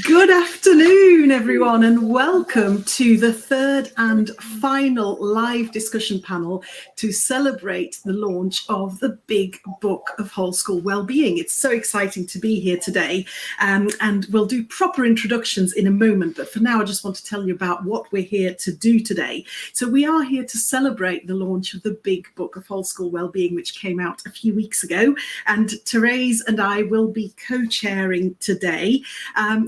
Good afternoon, everyone, and welcome to the third and final live discussion panel to celebrate the launch of the big book of whole school wellbeing. It's so exciting to be here today, and we'll do proper introductions in a moment, but for now I just want to tell you about what we're here to do today. So we are here to celebrate the launch of the big book of whole school wellbeing, which came out a few weeks ago, and Thérèse and I will be co-chairing today.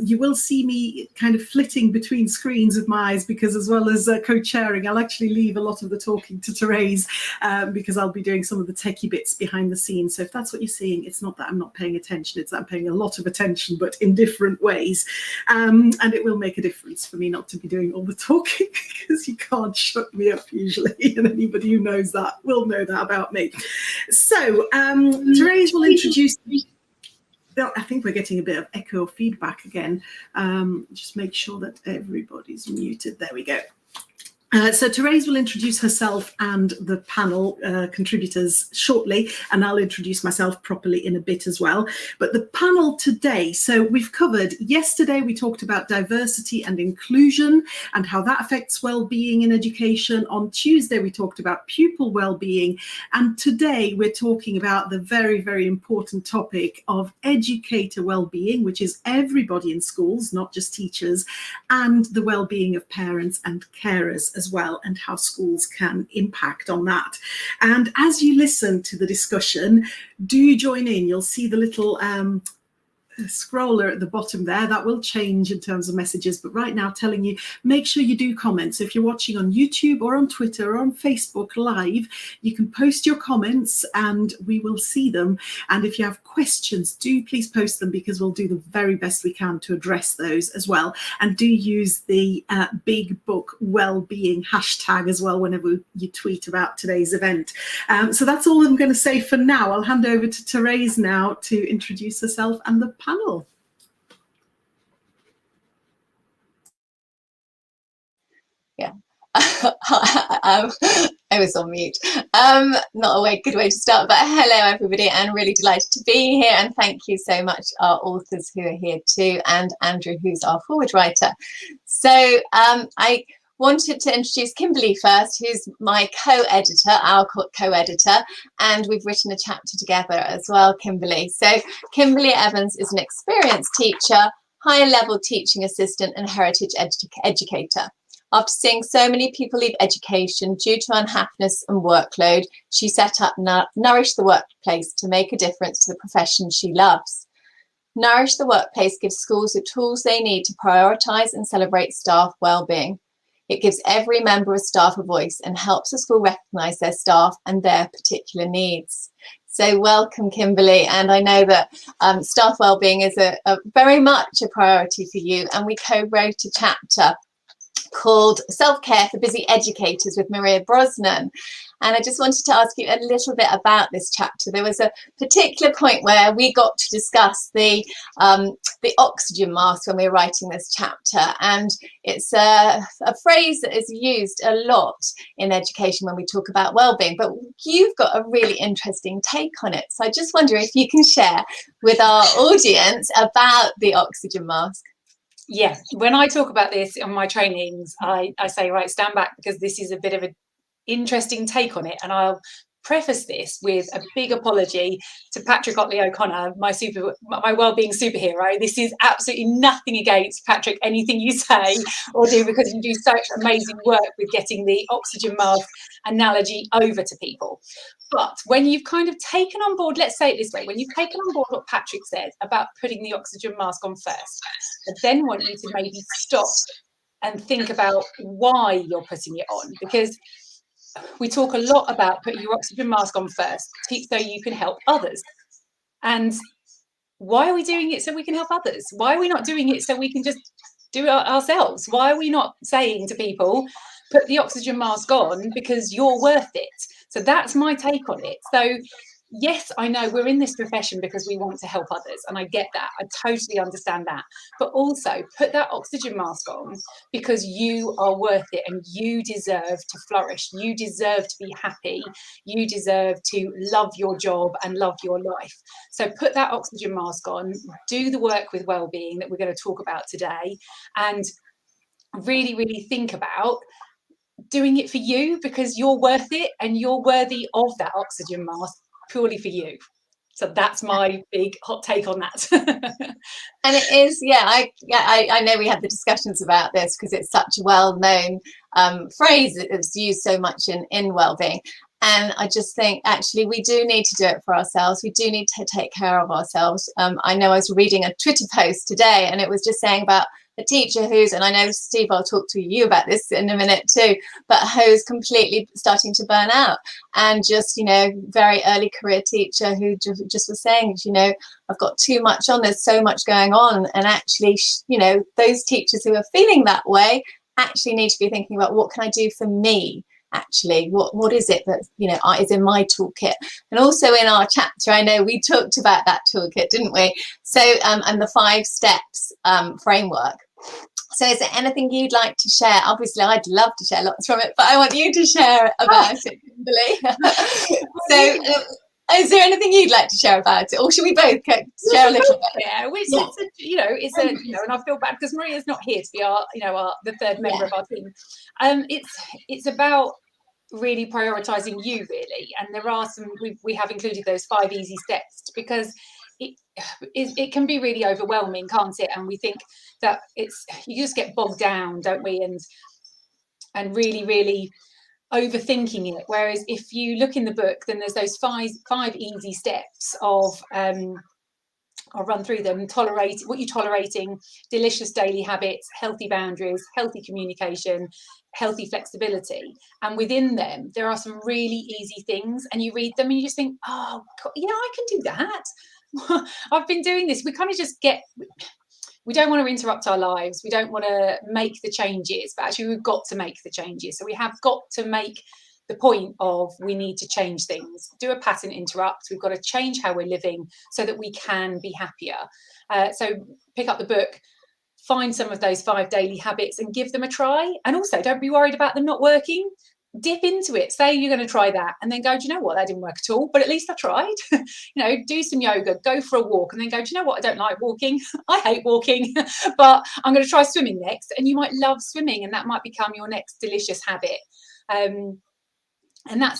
You will see me kind of flitting between screens with my eyes because, as well as co-chairing, I'll actually leave a lot of the talking to Thérèse because I'll be doing some of the techie bits behind the scenes. So if that's what you're seeing, it's not that I'm not paying attention, it's that I'm paying a lot of attention, but in different ways. And it will make a difference for me not to be doing all the talking because you can't shut me up usually. And anybody who knows that will know that about me. So Thérèse will introduce me. I think we're getting a bit of echo feedback again. Just make sure that everybody's muted. There we go. So Thérèse will introduce herself and the panel contributors shortly, and I'll introduce myself properly in a bit as well. But the panel today, so we've covered, yesterday we talked about diversity and inclusion and how that affects well-being in education. On Tuesday we talked about pupil well-being, and today we're talking about the very, very important topic of educator well-being, which is everybody in schools, not just teachers, and the well-being of parents and carers as well, and how schools can impact on that. And as you listen to the discussion, do join in. You'll see the little scroller at the bottom there. That will change in terms of messages, but right now telling you, make sure you do comment. So if you're watching on YouTube or on Twitter or on Facebook Live, you can post your comments and we will see them. And if you have questions, do please post them because we'll do the very best we can to address those as well. And do use the big book wellbeing hashtag as well whenever you tweet about today's event. So that's all I'm going to say for now. I'll hand over to Thérèse now to introduce herself and the panel. Yeah, I was on mute. Not a good way to start, but hello everybody, and really delighted to be here, and thank you so much our authors who are here too, and Andrew, who's our forward writer. So I wanted to introduce Kimberley first, who's my co-editor, our co-editor, and we've written a chapter together as well, Kimberley. So Kimberley Evans is an experienced teacher, higher level teaching assistant and heritage educator. After seeing so many people leave education due to unhappiness and workload, she set up Nourish the Workplace to make a difference to the profession she loves. Nourish the Workplace gives schools the tools they need to prioritise and celebrate staff wellbeing. It gives every member of staff a voice and helps the school recognise their staff and their particular needs. So welcome, Kimberley. And I know that staff wellbeing is a very much a priority for you. And we co-wrote a chapter called Self-Care for Busy Educators with Maria Brosnan. And I just wanted to ask you a little bit about this chapter. There was a particular point where we got to discuss the oxygen mask when we were writing this chapter. And it's a phrase that is used a lot in education when we talk about wellbeing, but you've got a really interesting take on it. So I just wonder if you can share with our audience about the oxygen mask. Yeah, when I talk about this on my trainings, I say, right, stand back, because this is a bit of an interesting take on it. And I'll preface this with a big apology to Patrick Otley O'Connor, my wellbeing superhero. This is absolutely nothing against Patrick, anything you say or do, because you do such amazing work with getting the oxygen mask analogy over to people. But when you've kind of taken on board, let's say it this way, when you've taken on board what Patrick said about putting the oxygen mask on first, I then want you to maybe stop and think about why you're putting it on, because we talk a lot about putting your oxygen mask on first so you can help others. And why are we doing it so we can help others? Why are we not doing it so we can just do it ourselves? Why are we not saying to people, put the oxygen mask on because you're worth it? So that's my take on it. So yes, I know we're in this profession because we want to help others, and I get that. I totally understand that. But also put that oxygen mask on because you are worth it and you deserve to flourish. You deserve to be happy. You deserve to love your job and love your life. So put that oxygen mask on, do the work with wellbeing that we're going to talk about today, and really, really think about doing it for you, because you're worth it and you're worthy of that oxygen mask purely for you. So that's my big hot take on that. And it is, I know we had the discussions about this because it's such a well-known phrase. It's used so much in wellbeing. And I just think, actually, we do need to do it for ourselves. We do need to take care of ourselves. I know I was reading a Twitter post today, and it was just saying about a teacher who's, and I know, Steve, I'll talk to you about this in a minute too, but who's completely starting to burn out. And just, very early career teacher who just was saying, I've got too much on, there's so much going on. And actually, those teachers who are feeling that way actually need to be thinking about, what can I do for me? Actually, what is it that is in my toolkit? And also in our chapter, I know we talked about that toolkit, didn't we? So and the 5 steps framework. So is there anything you'd like to share? Obviously, I'd love to share lots from it, but I want you to share about it, Kimberley. So is there anything you'd like to share about it, or should we both share a little bit? Yeah, which it's a and I feel bad because Maria's not here to be our the third member of our team. It's about really prioritizing you, really, and there are some, we have included those 5 easy steps, because it can be really overwhelming, can't it? And we think that you just get bogged down, don't we, and really, really overthinking it. Whereas if you look in the book, then there's those five easy steps of I'll run through them. What you're tolerating, delicious daily habits, healthy boundaries, healthy communication, healthy flexibility. And within them, there are some really easy things, and you read them and you just think, oh, I can do that. I've been doing this. We kind of just we don't want to interrupt our lives. We don't want to make the changes, but actually we've got to make the changes. So we have got to make the point of, we need to change things, do a pattern interrupt. We've got to change how we're living so that we can be happier. So pick up the book, find some of those 5 daily habits and give them a try. And also, don't be worried about them not working. Dip into it, say you're going to try that, and then go, do you know what, that didn't work at all, but at least I tried. Do some yoga, go for a walk, and then go, do you know what, I don't like walking. I hate walking, but I'm going to try swimming next. And you might love swimming, and that might become your next delicious habit. And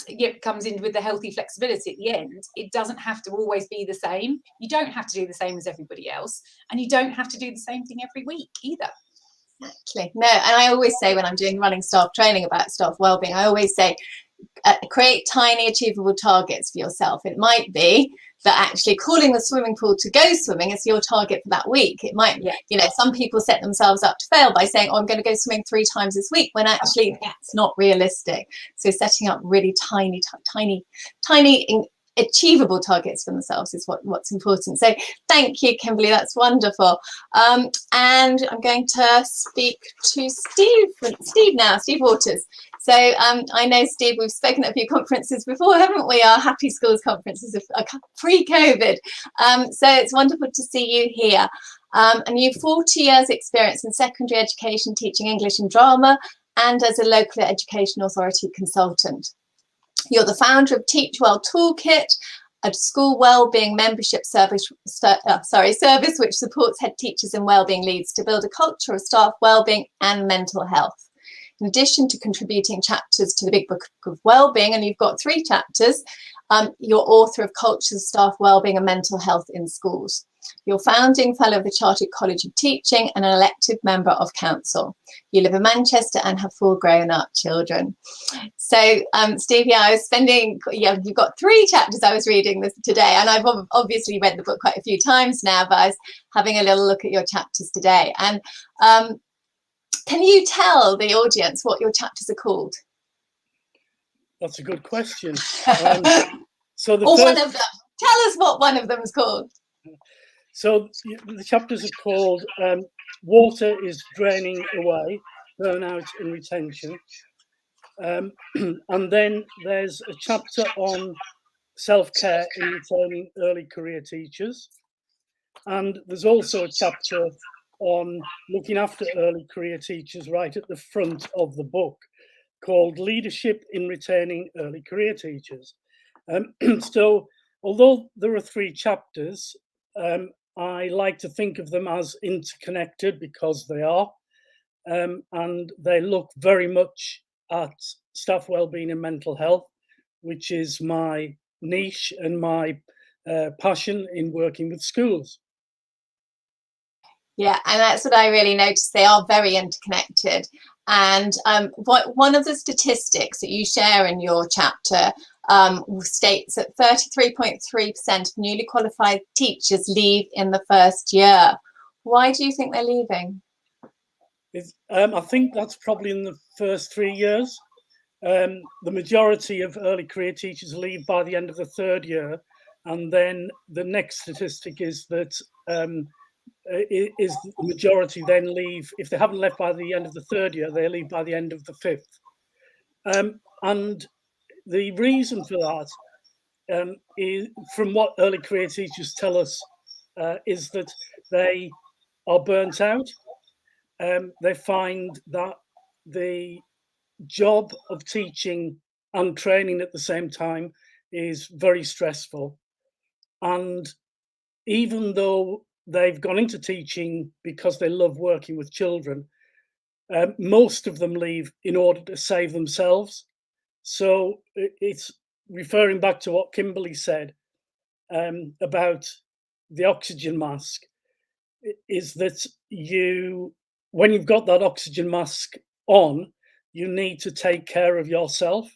it comes in with the healthy flexibility at the end. It doesn't have to always be the same. You don't have to do the same as everybody else, and you don't have to do the same thing every week either. Exactly. No, and I always say, when I'm doing running staff training about staff wellbeing, I always say, create tiny achievable targets for yourself. It might be that actually calling the swimming pool to go swimming is your target for that week. It might, some people set themselves up to fail by saying, I'm going to go swimming 3 times this week, when actually that's not realistic. So setting up really tiny achievable targets for themselves is what's important. So thank you, Kimberley, that's wonderful. And I'm going to speak to Steve now, Steve Waters. So I know, Steve, we've spoken at a few conferences before, haven't we? Our Happy Schools conferences pre-COVID. So it's wonderful to see you here. And you've 40 years experience in secondary education, teaching English and drama, and as a local education authority consultant. You're the founder of Teach Well Toolkit, a school wellbeing membership service which supports head teachers and wellbeing leads to build a culture of staff wellbeing and mental health. In addition to contributing chapters to the Big Book of Wellbeing, and you've got 3 chapters, you're author of Cultures of Staff Wellbeing and Mental Health in Schools. You're founding fellow of the Chartered College of Teaching and an elected member of council. You live in Manchester and have 4 grown-up children. So, Steve, you've got 3 chapters. I was reading this today, and I've obviously read the book quite a few times now, but I was having a little look at your chapters today. And can you tell the audience what your chapters are called? That's a good question. One of them. Tell us what one of them is called. So the chapters are called Water is Draining Away, Burnout and Retention. And then there's a chapter on self-care in retaining early career teachers. And there's also a chapter on looking after early career teachers right at the front of the book, called Leadership in Retaining Early Career Teachers. So although there are 3 chapters, I like to think of them as interconnected, because they are, and they look very much at staff wellbeing and mental health, which is my niche and my passion in working with schools. Yeah, and that's what I really noticed. They are very interconnected. And one of the statistics that you share in your chapter states that 33.3% of newly qualified teachers leave in the first year. Why do you think they're leaving? I think that's probably in the first 3 years. The majority of early career teachers leave by the end of the 3rd year. And then the next statistic is that the majority then leave, if they haven't left by the end of the 3rd year, they leave by the end of the 5th. And the reason for that is, from what early career teachers tell us, is that they are burnt out. They find that the job of teaching and training at the same time is very stressful. And even though they've gone into teaching because they love working with children, most of them leave in order to save themselves. So it's referring back to what Kimberley said about the oxygen mask, is that when you've got that oxygen mask on, you need to take care of yourself,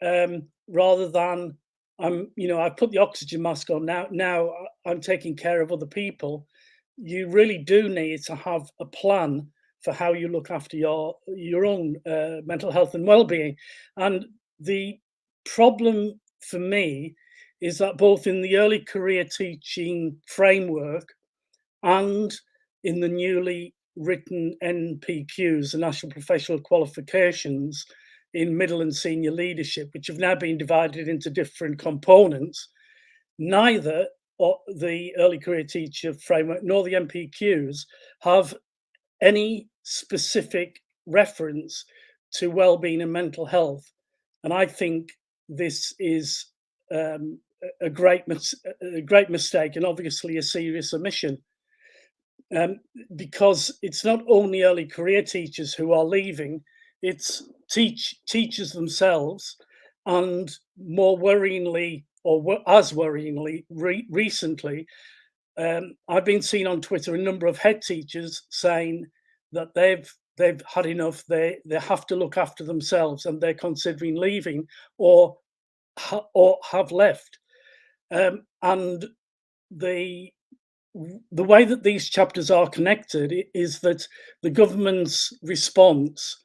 rather than I put the oxygen mask on now I'm taking care of other people. You really do need to have a plan for how you look after your own mental health and well-being. And the problem for me is that both in the early career teaching framework and in the newly written NPQs, the National Professional Qualifications, in middle and senior leadership, which have now been divided into different components, neither the early career teacher framework nor the NPQs have any specific reference to well-being and mental health. And I think this is a great mistake, and obviously a serious omission, because it's not only early career teachers who are leaving, it's teachers themselves. And more worryingly, or as worryingly, recently, I've been seen on Twitter a number of head teachers saying that they've had enough. They have to look after themselves, and they're considering leaving or have left. And the way that these chapters are connected is that the government's response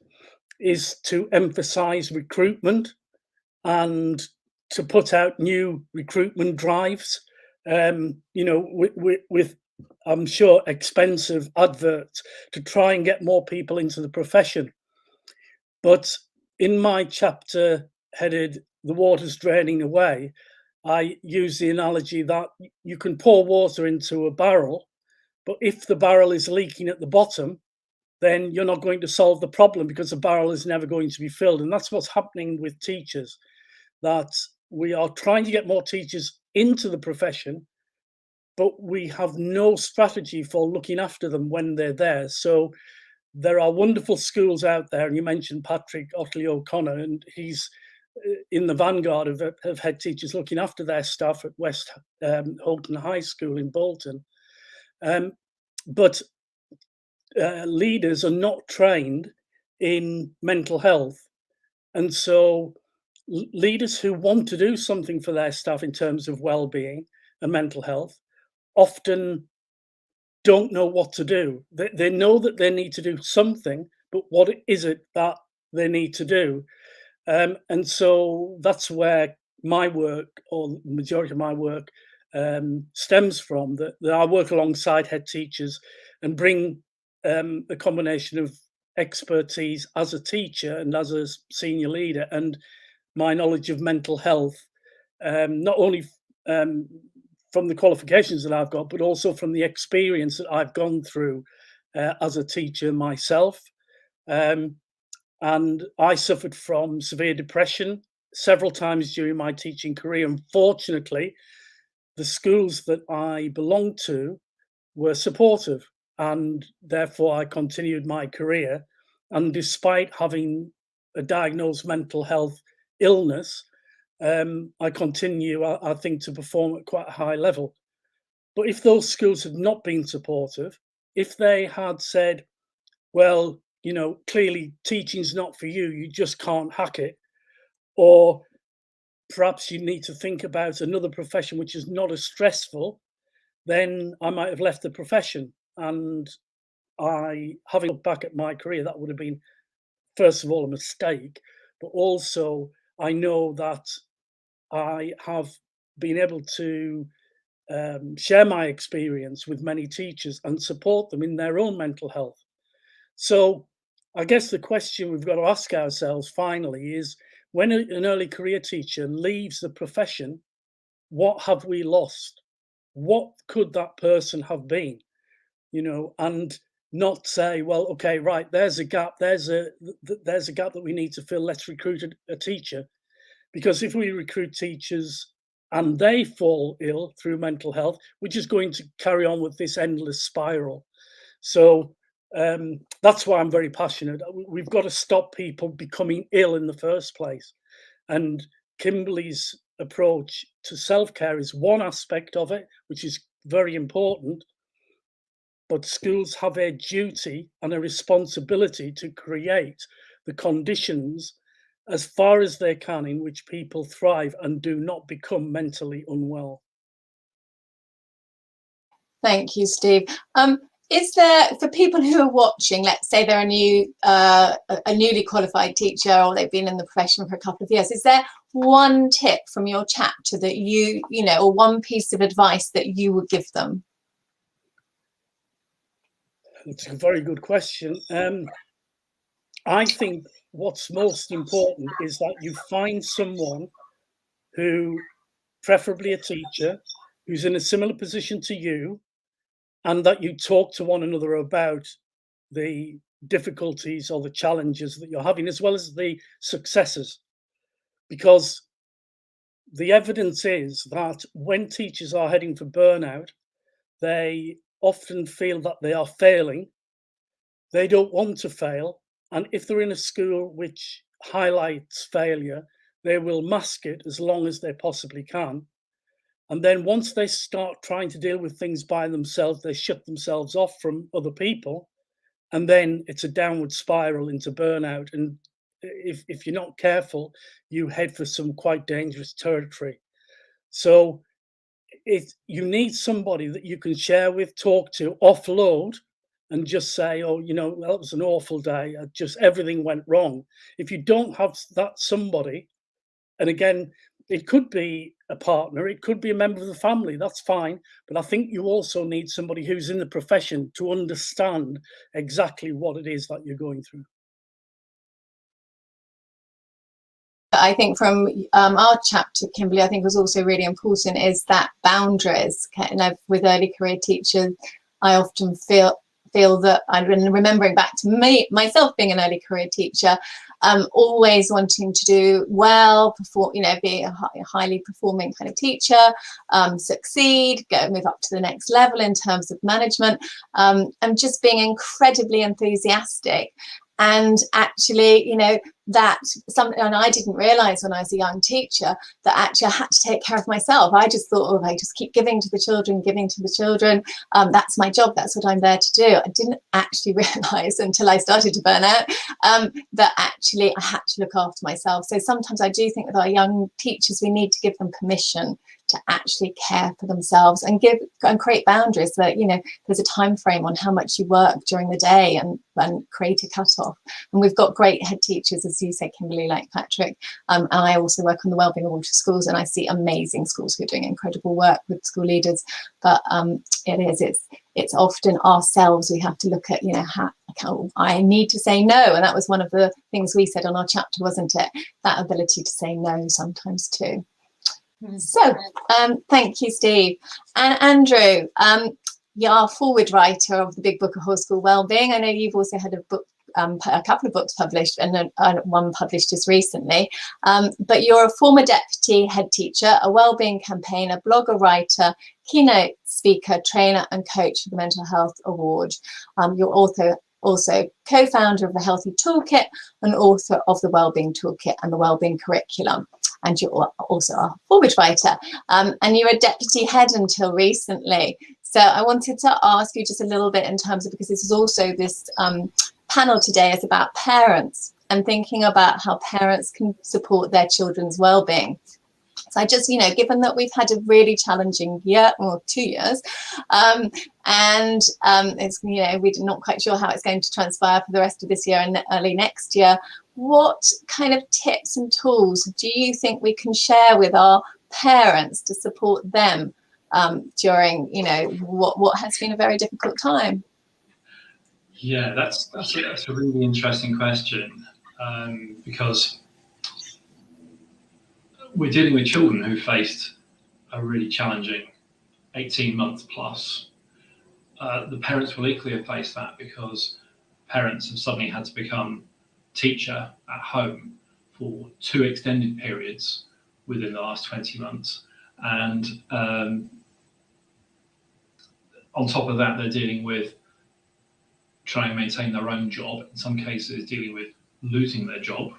is to emphasize recruitment and to put out new recruitment drives, with I'm sure expensive adverts to try and get more people into the profession. But in my chapter headed "The Water's Draining Away," I use the analogy that you can pour water into a barrel, but if the barrel is leaking at the bottom, then you're not going to solve the problem, because the barrel is never going to be filled. And that's what's happening with teachers, that we are trying to get more teachers into the profession, but we have no strategy for looking after them when they're there. So there are wonderful schools out there, and you mentioned Patrick Otley O'Connor, and he's in the vanguard of head teachers looking after their staff at West Holton High School in Bolton. But leaders are not trained in mental health. And so leaders who want to do something for their staff in terms of well-being and mental health often don't know what to do. They know that they need to do something, but what is it that they need to do? And so that's where my work, or the majority of my work, stems from, that I work alongside head teachers and bring a combination of expertise as a teacher and as a senior leader, and my knowledge of mental health, not only from the qualifications that I've got, but also from the experience that I've gone through as a teacher myself. And I suffered from severe depression several times during my teaching career. Unfortunately, the schools that I belonged to were supportive, and therefore I continued my career. And despite having a diagnosed mental health illness, I continue, I think, to perform at quite a high level. But if those schools had not been supportive, if they had said, well, you know, clearly teaching's not for you, you just can't hack it, or perhaps you need to think about another profession which is not as stressful, then I might have left the profession. And having looked back at my career, that would have been, first of all, a mistake, but also I know that I have been able to share my experience with many teachers and support them in their own mental health. So I guess the question we've got to ask ourselves finally is, when an early career teacher leaves the profession, what have we lost? What could that person have been? You know, and not say, well, okay, right, there's a gap, there's a gap that we need to fill, let's recruit a teacher. Because if we recruit teachers and they fall ill through mental health, we're just going to carry on with this endless spiral. So that's why I'm very passionate. We've got to stop people becoming ill in the first place. And Kimberley's approach to self-care is one aspect of it, which is very important. But schools have a duty and a responsibility to create the conditions as far as they can in which people thrive and do not become mentally unwell. Thank you, Steve. Is there, for people who are watching, let's say they're a newly qualified teacher, or they've been in the profession for a couple of years, is there one tip from your chapter that you know, or one piece of advice that you would give them? It's a very good question. I think what's most important is that you find someone who, preferably a teacher, who's in a similar position to you, and that you talk to one another about the difficulties or the challenges that you're having, as well as the successes. Because the evidence is that when teachers are heading for burnout, they often feel that they are failing. They don't want to fail. And if they're in a school which highlights failure, they will mask it as long as they possibly can. And then once they start trying to deal with things by themselves, they shut themselves off from other people. And then it's a downward spiral into burnout. And if you're not careful, you head for some quite dangerous territory. So you need somebody that you can share with, talk to, offload, and just say, oh, you know, that was an awful day. Just everything went wrong. If you don't have that somebody, and again, it could be a partner, it could be a member of the family, that's fine. But I think you also need somebody who's in the profession to understand exactly what it is that you're going through. I think from our chapter, Kimberley, I think was also really important is that boundaries. You know, with early career teachers, I often feel that I've been remembering back to myself being an early career teacher, always wanting to do well, perform, you know, be a highly performing kind of teacher, succeed, move up to the next level in terms of management, and just being incredibly enthusiastic. And actually, you know, that something, and I didn't realize when I was a young teacher that actually I had to take care of myself. I just thought, oh, I just keep giving to the children. That's my job. That's what I'm there to do. I didn't actually realize until I started to burn out that actually I had to look after myself. So sometimes I do think with our young teachers, we need to give them permission to actually care for themselves and create boundaries that, you know, there's a time frame on how much you work during the day and create a cutoff. And we've got great head teachers, as you say, Kimberley, like Patrick. And I also work on the Wellbeing of Waters schools, and I see amazing schools who are doing incredible work with school leaders. But it's often ourselves we have to look at, you know, how I need to say no. And that was one of the things we said on our chapter, wasn't it? That ability to say no sometimes too. So, thank you, Steve. And Andrew, you are forward writer of the Big Book of Whole School Wellbeing. I know you've also had a book, a couple of books published, and one published just recently. But you're a former deputy head teacher, a wellbeing campaigner, blogger, writer, keynote speaker, trainer, and coach for the Mental Health Award. You're also co-founder of the Healthy Toolkit and author of the Wellbeing Toolkit and the Wellbeing Curriculum. And you're also a forward writer. And you were deputy head until recently. So I wanted to ask you just a little bit in terms of, because this is also this panel today is about parents and thinking about how parents can support their children's well-being. So I just, given that we've had a really challenging year, or 2 years, and it's, we're not quite sure how it's going to transpire for the rest of this year and early next year, what kind of tips and tools do you think we can share with our parents to support them during, what has been a very difficult time? Yeah, that's a really interesting question, because we're dealing with children who faced a really challenging 18 months plus. The parents will equally have faced that, because parents have suddenly had to become teacher at home for 2 extended periods within the last 20 months. And on top of that, they're dealing with trying to maintain their own job, in some cases dealing with losing their job,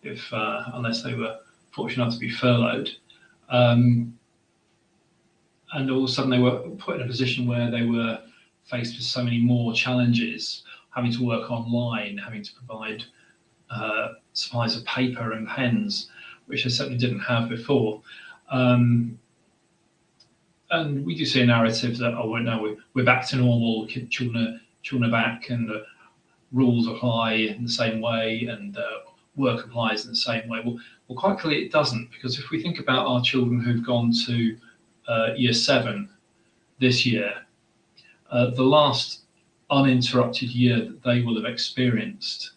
unless they were fortunate enough to be furloughed. And all of a sudden they were put in a position where they were faced with so many more challenges, having to work online, having to provide supplies of paper and pens, which they certainly didn't have before. And we do see a narrative that, oh, no, we're back to normal, children are back, and the rules apply in the same way, and work applies in the same way. Well, quite clearly it doesn't, because if we think about our children who've gone to year 7 this year, the last uninterrupted year that they will have experienced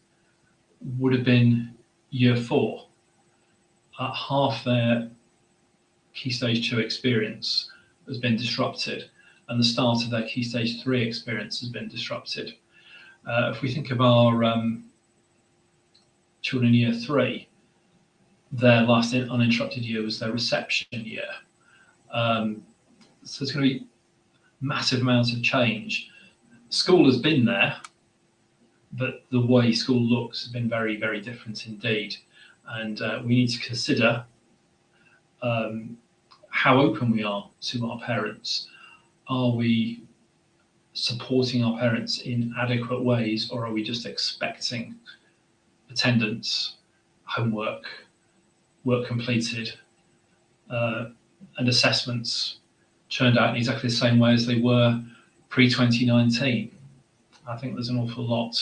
would have been year 4. Half their Key Stage 2 experience has been disrupted, and the start of their Key Stage 3 experience has been disrupted. If we think of our children in year 3, their last uninterrupted year was their reception year. So it's going to be massive amounts of change. School has been there, but the way school looks has been very, very different indeed. And we need to consider how open we are to our parents. Are we supporting our parents in adequate ways, or are we just expecting attendance, homework, work completed, and assessments turned out in exactly the same way as they were pre-2019? I think there's an awful lot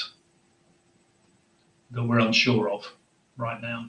that we're unsure of right now.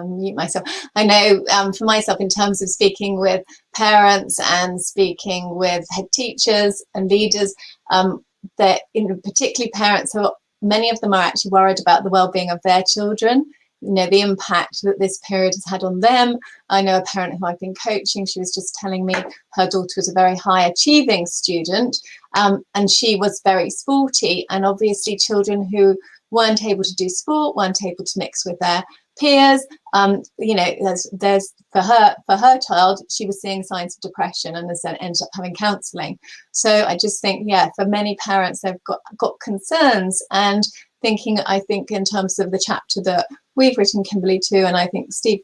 Mute myself. I know for myself, in terms of speaking with parents and speaking with head teachers and leaders, that particularly parents, who many of them are actually worried about the well-being of their children, the impact that this period has had on them. I know a parent who I've been coaching, she was just telling me her daughter was a very high achieving student, and she was very sporty, and obviously children who weren't able to do sport, weren't able to mix with their peers, there's for her child, she was seeing signs of depression, and then ended up having counselling. So I just think, for many parents, they've got concerns, and thinking, I think, in terms of the chapter that we've written, Kimberley, too, and I think Steve,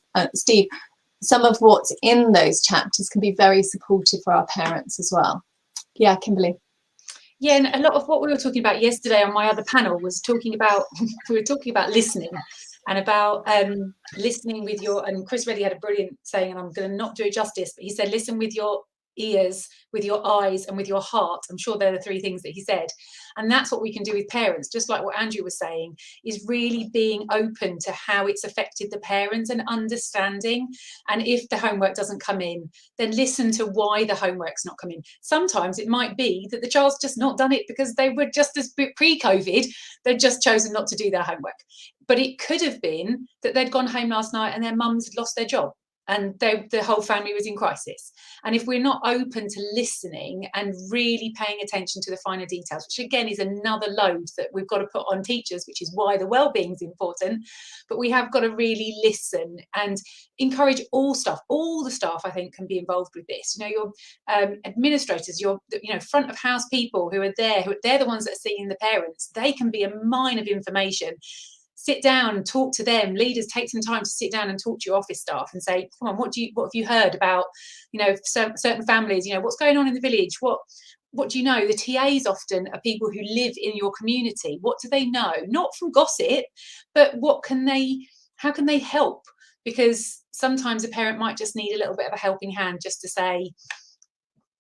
some of what's in those chapters can be very supportive for our parents as well. Yeah, Kimberley. Yeah, and a lot of what we were talking about yesterday on my other panel was talking about, we were talking about listening, and about listening with your, and Chris really had a brilliant saying, and I'm going to not do it justice, but he said, listen with your ears, with your eyes, and with your heart. I'm sure they're the three things that he said. And that's what we can do with parents, just like what Andrew was saying, is really being open to how it's affected the parents and understanding. And if the homework doesn't come in, then listen to why the homework's not come in. Sometimes it might be that the child's just not done it because they were just as pre-COVID, they'd just chosen not to do their homework. But it could have been that they'd gone home last night and their mums had lost their job, and the whole family was in crisis. And if we're not open to listening and really paying attention to the finer details, which again is another load that we've got to put on teachers, which is why the wellbeing is important, but we have got to really listen and encourage all the staff, I think, can be involved with this. You know, your administrators, your front of house people who are there, they're the ones that are seeing the parents. They can be a mine of information. Sit down, talk to them. Leaders, take some time to sit down and talk to your office staff and say, come on, what have you heard about, certain families, what's going on in the village? What do you know? The TAs often are people who live in your community. What do they know? Not from gossip, but how can they help? Because sometimes a parent might just need a little bit of a helping hand, just to say,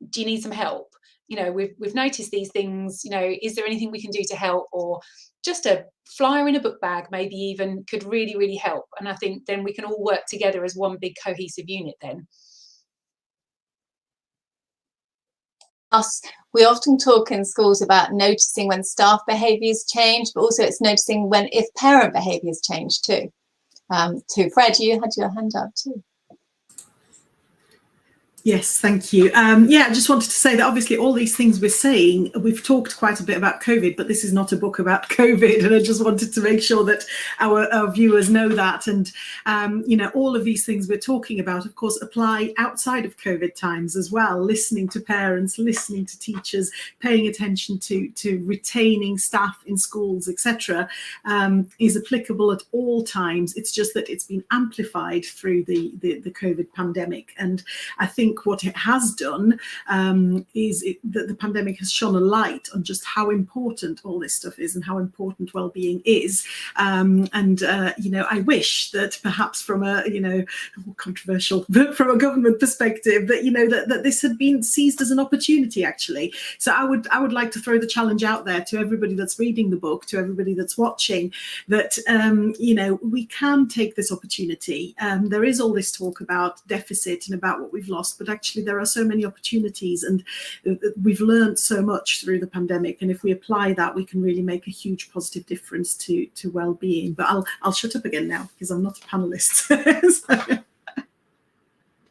do you need some help? We've noticed these things, is there anything we can do to help? Or just a flyer in a book bag maybe even could really, really help. And I think then we can all work together as one big cohesive unit then. We often talk in schools about noticing when staff behaviours change, but also it's noticing if parent behaviours change too. Fred, you had your hand up too. Yes, thank you. I just wanted to say that obviously all these things we're saying, we've talked quite a bit about COVID, but this is not a book about COVID. And I just wanted to make sure that our viewers know that. And, all of these things we're talking about, of course, apply outside of COVID times as well. Listening to parents, listening to teachers, paying attention to retaining staff in schools, etc., is applicable at all times. It's just that it's been amplified through the COVID pandemic. And I think what it has done is that the pandemic has shone a light on just how important all this stuff is and how important well-being is. I wish that perhaps from a controversial, but from a government perspective, that this had been seized as an opportunity actually. So I would like to throw the challenge out there to everybody that's reading the book, to everybody that's watching, that we can take this opportunity. There is all this talk about deficit and about what we've lost, but actually there are so many opportunities, and we've learned so much through the pandemic, and if we apply that, we can really make a huge positive difference to well-being. But I'll shut up again now because I'm not a panelist. So.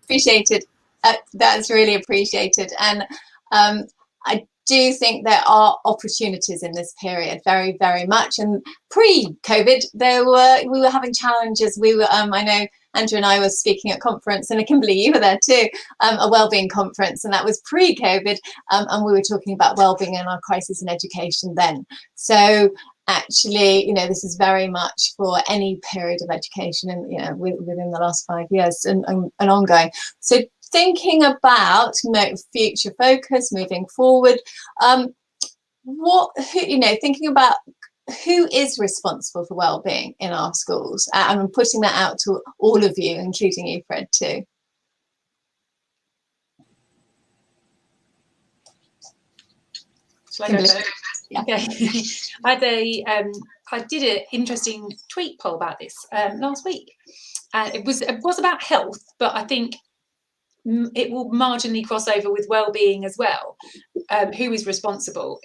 Appreciated. That's really appreciated. And I do think there are opportunities in this period, very, very much. And pre-COVID, we were having challenges. I know Andrew and I were speaking at a conference, and Kimberley, you were there too, a wellbeing conference, and that was pre-COVID, and we were talking about wellbeing and our crisis in education then. So actually, this is very much for any period of education, and within the last 5 years and ongoing. So thinking about future focus, moving forward, thinking about who is responsible for wellbeing in our schools, and I'm putting that out to all of you, including you, Fred, too. Shall I go first? Yeah. Okay. I did an interesting tweet poll about this last week. It was about health, but I think it will marginally cross over with well-being as well. Who is responsible?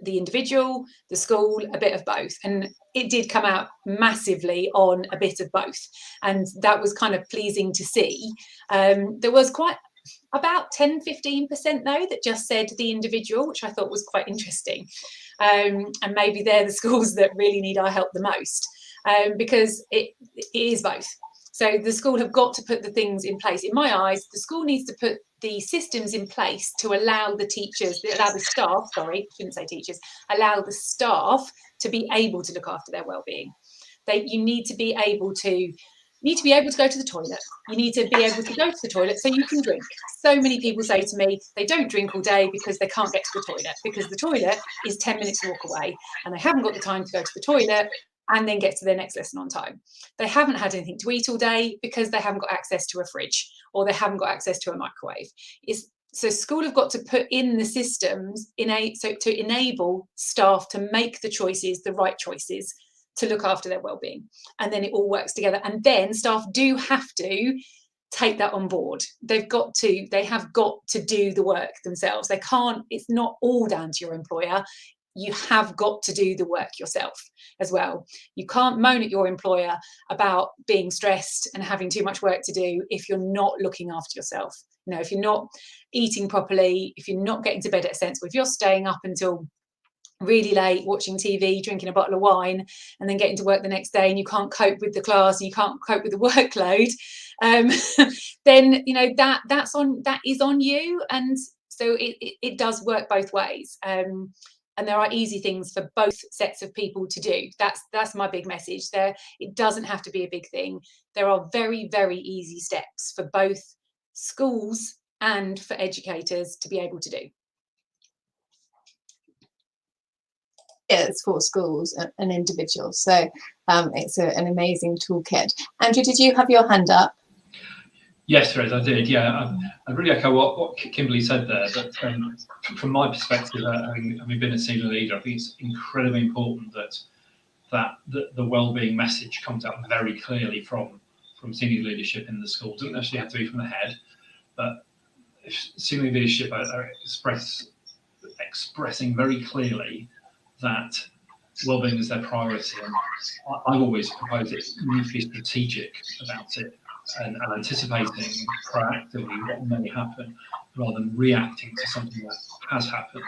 The individual, the school, a bit of both. And it did come out massively on a bit of both. And that was kind of pleasing to see. There was about 10-15% though that just said the individual, which I thought was quite interesting. And maybe they're the schools that really need our help the most, because it is both. So the school have got to put the things in place. In my eyes, the school needs to put the systems in place to allow the staff to be able to look after their well-being. You need to be able to go to the toilet. You need to be able to go to the toilet so you can drink. So many people say to me they don't drink all day because they can't get to the toilet, because the toilet is 10 minutes walk away and they haven't got the time to go to the toilet and then get to their next lesson on time. They haven't had anything to eat all day because they haven't got access to a fridge or they haven't got access to a microwave. So school have got to put in the systems to enable staff to make the choices, the right choices, to look after their well-being, and then it all works together. And then staff do have to take that on board. They have got to do the work themselves. They can't. It's not all down to your employer. You have got to do the work yourself as well. You can't moan at your employer about being stressed and having too much work to do if you're not looking after yourself. You know, if you're not eating properly, if you're not getting to bed at a sensible, if you're staying up until really late watching TV, drinking a bottle of wine, and then getting to work the next day, and you can't cope with the class and you can't cope with the workload, then you know that is on you. And so it does work both ways. And there are easy things for both sets of people to do. That's my big message there. It doesn't have to be a big thing. There are very, very easy steps for both schools and for educators to be able to do. Yeah, it's for schools and individuals. So it's an amazing toolkit. Andrew, did you have your hand up? Yes, Thérèse, I did. Yeah, I really echo what Kimberley said there. But from my perspective, having been a senior leader, I think it's incredibly important that the well-being message comes out very clearly from senior leadership in the school. It doesn't necessarily have to be from the head, but if senior leadership are expressing very clearly that well-being is their priority, and I've always proposed it. You need to be strategic about it. And anticipating proactively what may happen rather than reacting to something that has happened.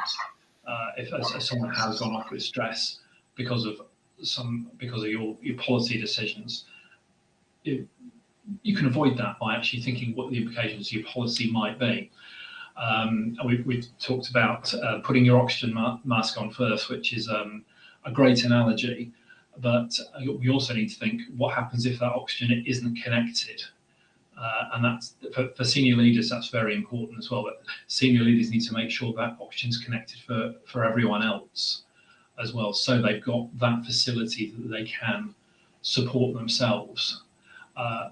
If someone has gone off with stress because of your policy decisions, you can avoid that by actually thinking what the implications of your policy might be. We've talked about putting your oxygen mask on first, which is a great analogy. But we also need to think what happens if that oxygen isn't connected, and that's for senior leaders. That's very important as well. But senior leaders need to make sure that oxygen's connected for everyone else as well, so they've got that facility that they can support themselves.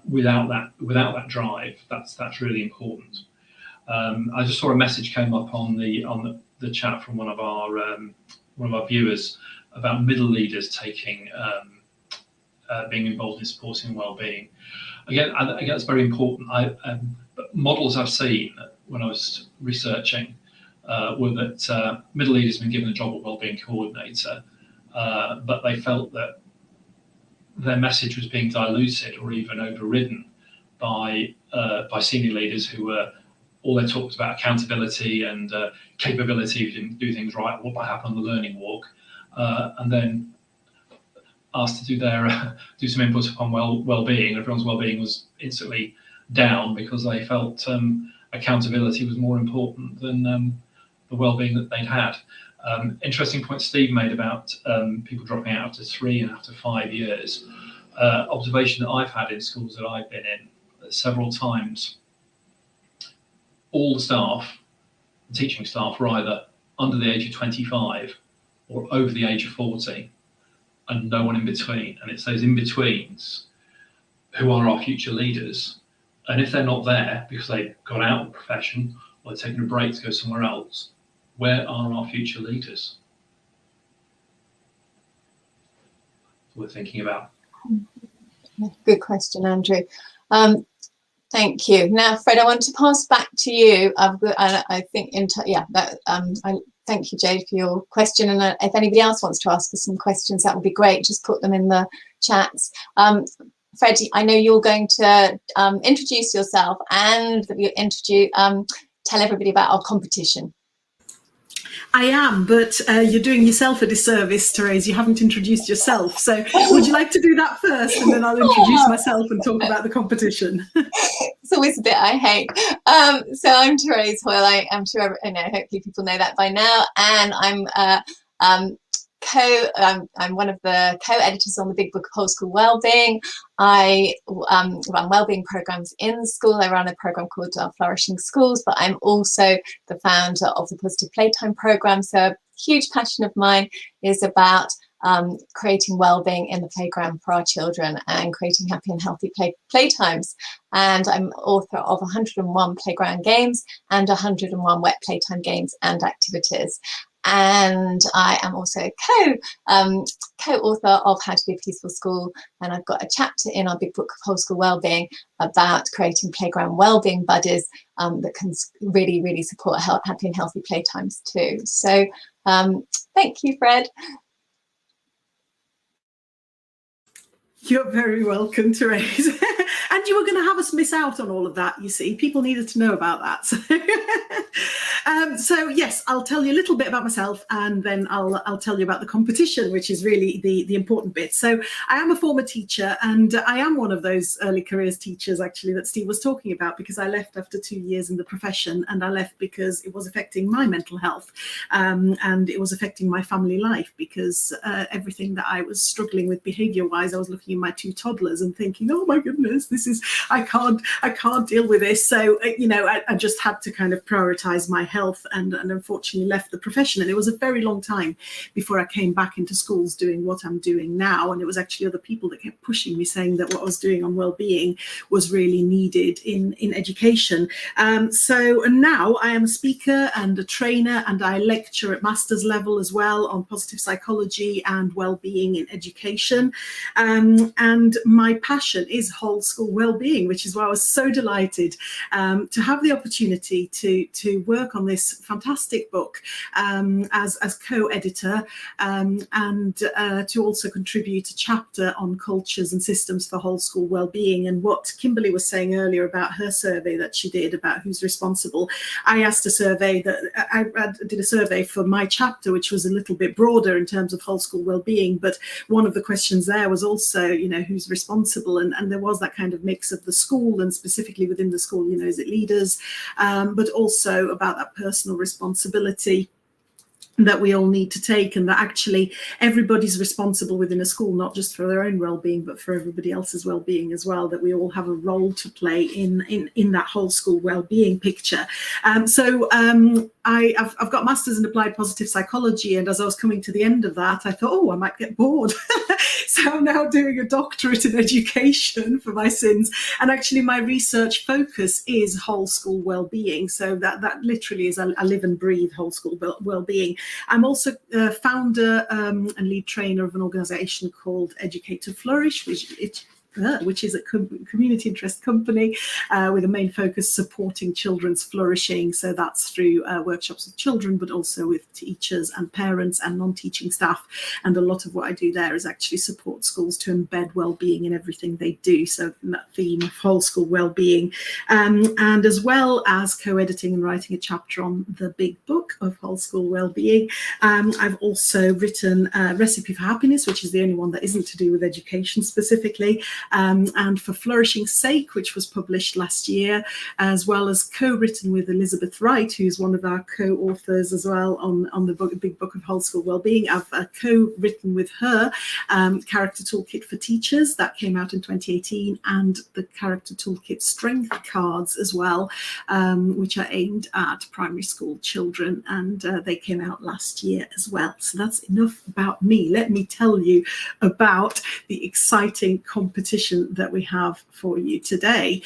Without that drive, that's really important. I just saw a message came up on the chat from one of our viewers about middle leaders being involved in supporting well-being. Again, it's very important. But models I've seen when I was researching were that middle leaders have been given the job of well-being coordinator, but they felt that their message was being diluted or even overridden by senior leaders who were all they talked about accountability and capability if you didn't do things right, what might happen on the learning walk. And then asked to do some input upon well-being. Everyone's well-being was instantly down because they felt accountability was more important than the well-being that they'd had. Interesting point Steve made about people dropping out after 3 and after 5 years. Observation that I've had in schools that I've been in several times. All the staff, the teaching staff, were either under the age of 25 or over the age of 40, and no one in between. And it's those in-betweens who are our future leaders. And if they're not there because they've got out of the profession or they're taking a break to go somewhere else, where are our future leaders? We're thinking about. Good question, Andrew. Thank you. Now, Fred, I want to pass back to you. I think, I thank you, Jade, for your question. And if anybody else wants to ask us some questions, that would be great. Just put them in the chats. Fred, I know you're going to introduce yourself and tell everybody about our competition. I am, but you're doing yourself a disservice, Thérèse. You haven't introduced yourself. So would you like to do that first, and then I'll introduce myself and talk about the competition? It's always a bit I hate. So I'm Thérèse Hoyle. I'm sure hopefully people know that by now, and I'm one of the co-editors on the Big Book of Whole School Wellbeing. I run wellbeing programs in school. I run a program called Flourishing Schools, but I'm also the founder of the Positive Playtime program. So a huge passion of mine is about creating wellbeing in the playground for our children and creating happy and healthy playtimes. And I'm author of 101 playground games and 101 wet playtime games and activities. And I am also a co-author of How to Be a Peaceful School, and I've got a chapter in our big book of Whole School Wellbeing about creating playground wellbeing buddies that can really, really support happy and healthy playtimes too. So thank you, Fred. You're very welcome, Thérèse. And you were going to have us miss out on all of that, you see. People needed to know about that. So yes, I'll tell you a little bit about myself, and then I'll tell you about the competition, which is really the important bit. So I am a former teacher, and I am one of those early careers teachers, actually, that Steve was talking about, because I left after 2 years in the profession, and I left because it was affecting my mental health, and it was affecting my family life, because everything that I was struggling with behaviour-wise, I was looking at my 2 toddlers and thinking, oh my goodness, I can't deal with this. So I just had to kind of prioritise my health, and unfortunately left the profession. And it was a very long time before I came back into schools doing what I'm doing now. And it was actually other people that kept pushing me, saying that what I was doing on wellbeing was really needed in education. So now I am a speaker and a trainer, and I lecture at master's level as well on positive psychology and wellbeing in education. And my passion is whole school wellbeing, which is why I was so delighted to have the opportunity to work on this fantastic book as co-editor, and to also contribute a chapter on cultures and systems for whole school wellbeing. And what Kimberley was saying earlier about her survey that she did about who's responsible, I asked a survey that I did a survey for my chapter, which was a little bit broader in terms of whole school wellbeing, but one of the questions there was also, who's responsible, and there was that kind of mix of the school, and specifically within the school, is it leaders, but also about that personal responsibility that we all need to take, and that actually everybody's responsible within a school, not just for their own well-being, but for everybody else's well-being as well, that we all have a role to play in that whole school well-being picture. I've got masters in applied positive psychology, and as I was coming to the end of that, I thought, oh, I might get bored. So I'm now doing a doctorate in education for my sins, and actually my research focus is whole school well-being. So that literally is, I live and breathe whole school well-being. I'm also founder and lead trainer of an organisation called Educator Flourish, which is a community interest company with a main focus supporting children's flourishing. So that's through workshops with children, but also with teachers and parents and non-teaching staff. And a lot of what I do there is actually support schools to embed well-being in everything they do. So in that theme of whole school well-being, and as well as co-editing and writing a chapter on the big book of whole school well-being, I've also written Recipe for Happiness, which is the only one that isn't to do with education specifically. And For Flourishing's Sake, which was published last year, as well as co-written with Elizabeth Wright, who's one of our co-authors as well on the big book of whole school wellbeing. I've co-written with her Character Toolkit for Teachers, that came out in 2018, and the Character Toolkit Strength Cards as well, which are aimed at primary school children, and they came out last year as well. So that's enough about me. Let me tell you about the exciting competition that we have for you today.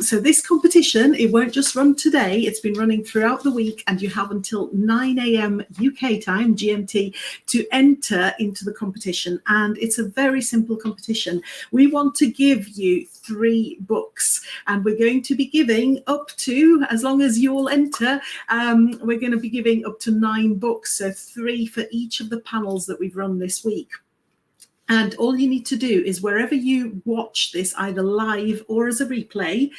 So this competition, it won't just run today, it's been running throughout the week, and you have until 9 a.m. UK time, GMT, to enter into the competition. And it's a very simple competition. We want to give you 3 books, and we're going to be giving up to, as long as you all enter, we're going to be giving up to 9 books, so 3 for each of the panels that we've run this week. And all you need to do is, wherever you watch this, either live or as a replay,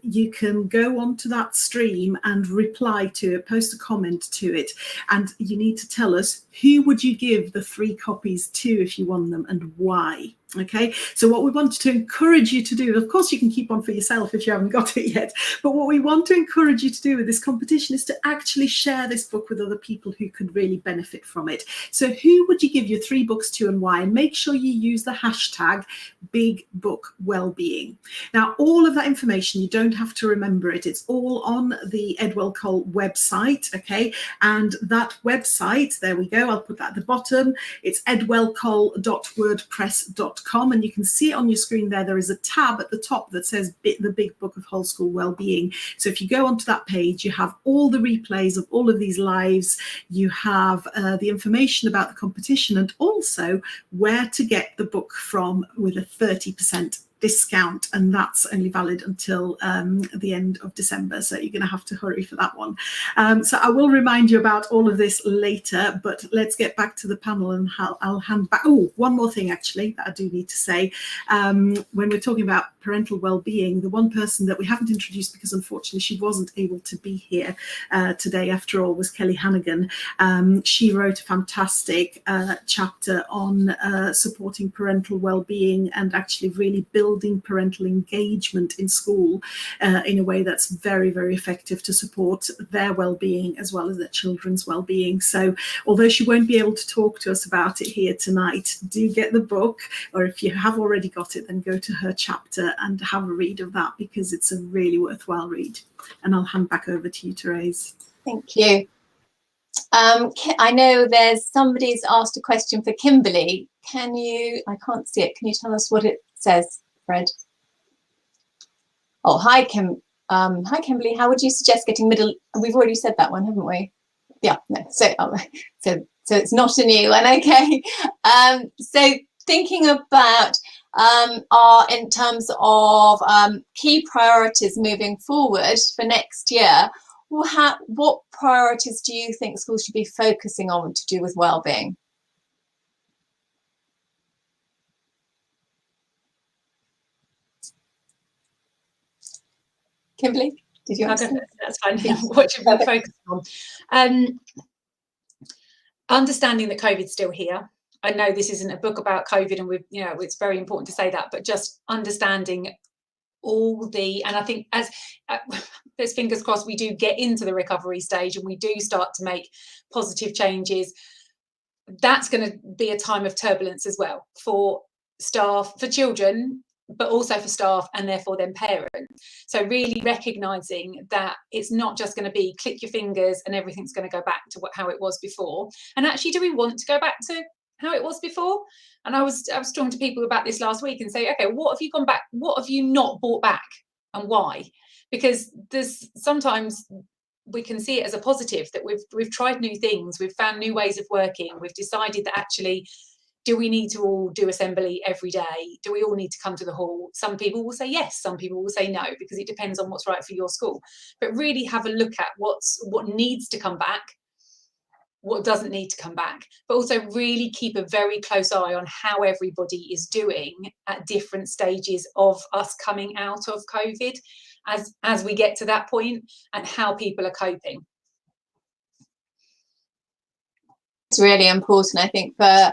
you can go onto that stream and reply to it, post a comment to it. And you need to tell us, who would you give the 3 copies to if you won them, and why? Okay, so what we want to encourage you to do, of course you can keep on for yourself if you haven't got it yet, but what we want to encourage you to do with this competition is to actually share this book with other people who could really benefit from it. So who would you give your 3 books to and why? And make sure you use the hashtag Big Book Wellbeing. Now, all of that information, you don't have to remember it. It's all on the Cowley website, okay? And that website, there we go, I'll put that at the bottom. It's edwellcole.wordpress.com, and you can see it on your screen there. There is a tab at the top that says the Big Book of Whole School Wellbeing. So if you go onto that page, you have all the replays of all of these lives. You have the information about the competition and also where to get the book from with a 30% discount, and that's only valid until the end of December, so you're going to have to hurry for that one. So I will remind you about all of this later, but let's get back to the panel, and I'll hand back. Oh, one more thing actually that I do need to say. When we're talking about parental well-being, the one person that we haven't introduced because unfortunately she wasn't able to be here today after all was Kelly Hannaghan. She wrote a fantastic chapter on supporting parental well-being and actually really building parental engagement in school in a way that's very, very effective to support their well-being as well as their children's well-being. So although she won't be able to talk to us about it here tonight, do get the book, or if you have already got it, then go to her chapter and have a read of that, because it's a really worthwhile read. And I'll hand back over to you, Thérèse. Thank you. I know there's somebody's asked a question for Kimberley. Can you, I can't see it, can you tell us what it says, Fred? Oh, hi Kimberley, how would you suggest getting middle, we've already said that one, haven't we? Yeah, no, so it's not a new one, okay. So thinking about in terms of key priorities moving forward for next year, what priorities do you think schools should be focusing on to do with wellbeing? Kimberley, did you answer? That's fine. What should we focus on? Understanding that COVID's still here. I know this isn't a book about COVID, and we've, you know, it's very important to say that, but just understanding all the, and I think as there's fingers crossed we do get into the recovery stage and we do start to make positive changes, that's going to be a time of turbulence as well for staff, for children, but also for staff and therefore then parents. So really recognising that it's not just going to be click your fingers and everything's going to go back to how it was before. And actually, do we want to go back to how it was before? And I was talking to people about this last week and say, okay, what have you gone back? What have you not brought back, and why? Because there's sometimes we can see it as a positive that we've tried new things, we've found new ways of working, we've decided that actually, do we need to all do assembly every day? Do we all need to come to the hall? Some people will say yes, some people will say no, because it depends on what's right for your school. But really have a look at what needs to come back, what doesn't need to come back, but also really keep a very close eye on how everybody is doing at different stages of us coming out of COVID as we get to that point, and how people are coping. It's really important, I think, for